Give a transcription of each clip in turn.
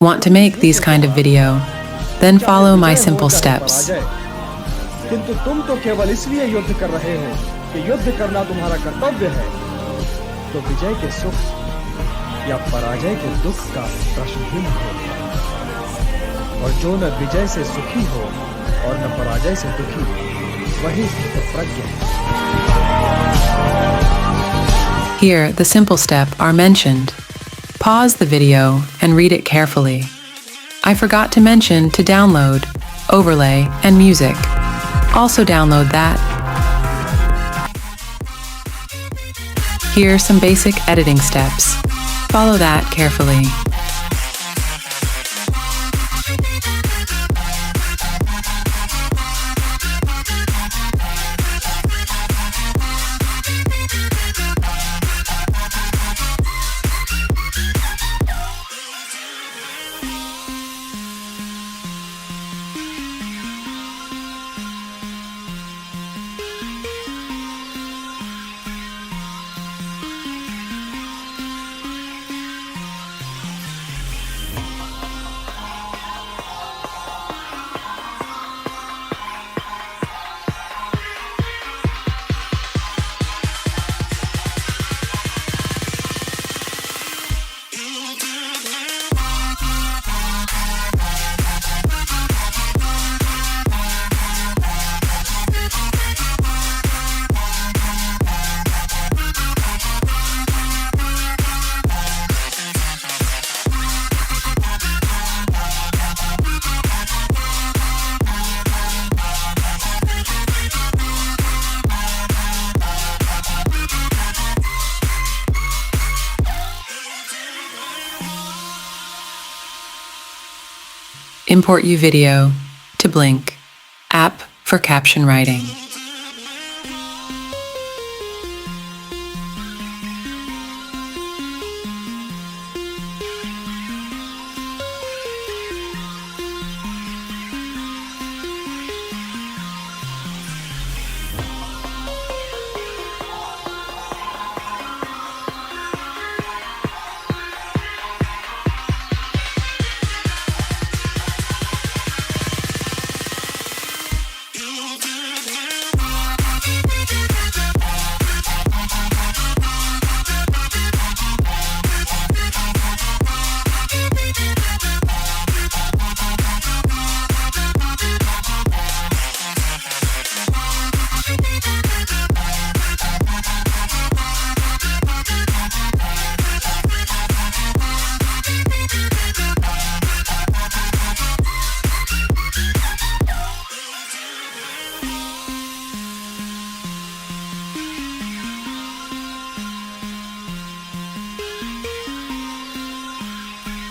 Want to make these kind of video? Then follow my simple steps. किंतु तुम तो केवल इसलिए युद्ध कर रहे हो कि युद्ध करना तुम्हारा कर्तव्य है, तो विजय के सुख या पराजय के दुख का प्रश्न ही न हो। और जो न विजय से सुखी हो और न पराजय से दुखी, वही स्थितप्रज्ञ है। Here, the simple steps are mentioned. Pause the video and read it carefully. I forgot to mention to download, overlay, and music. Also download that. Here are some basic editing steps. Follow that carefully. Import video to Blink, app for caption writing.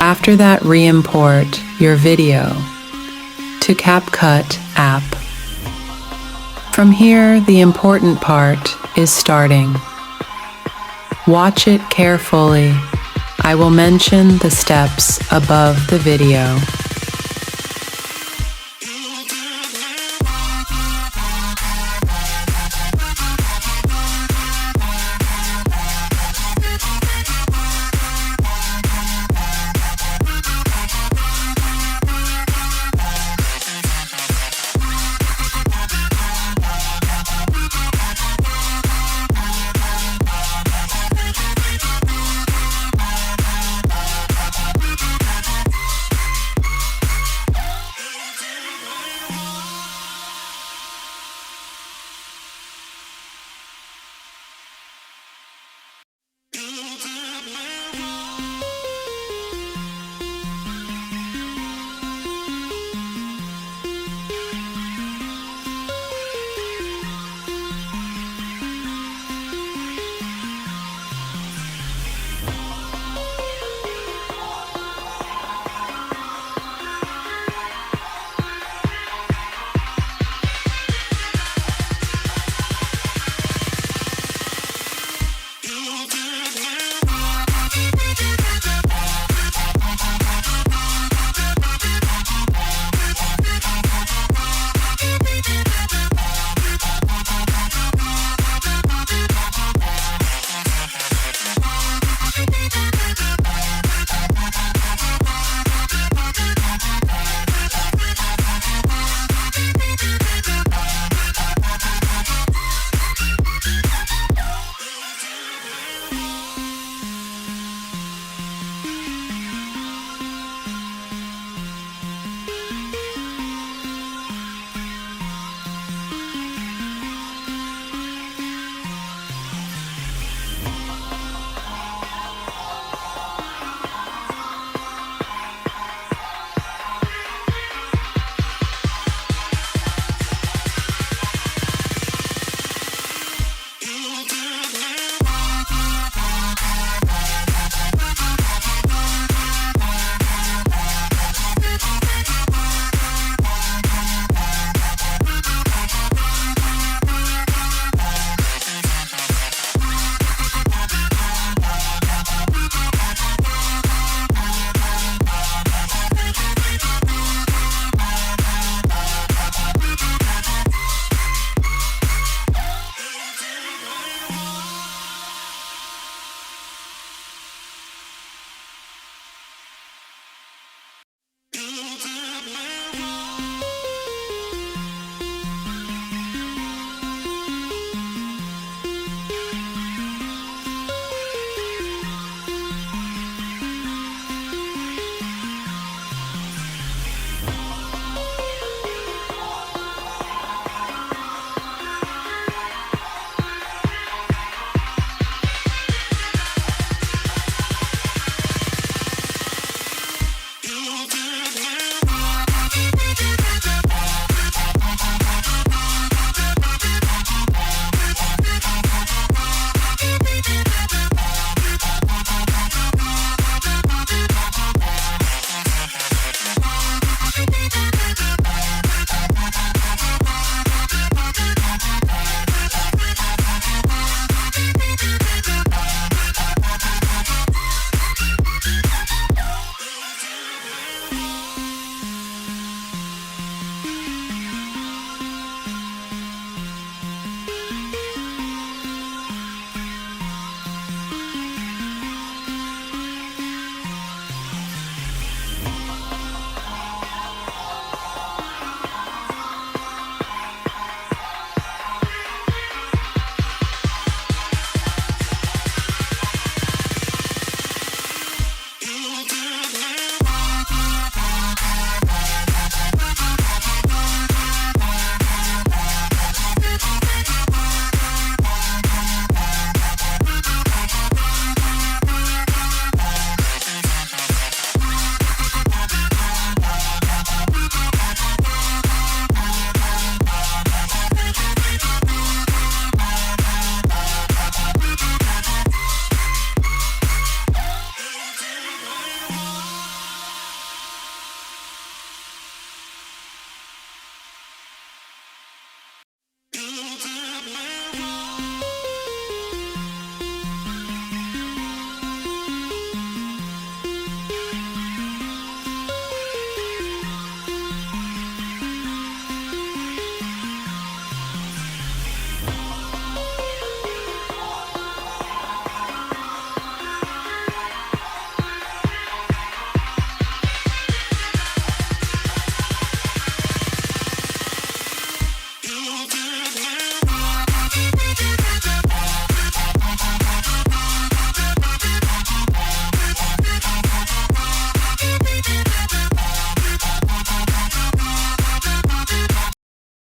After that, re-import your video to CapCut app. From here, the important part is starting. Watch it carefully. I will mention the steps above the video.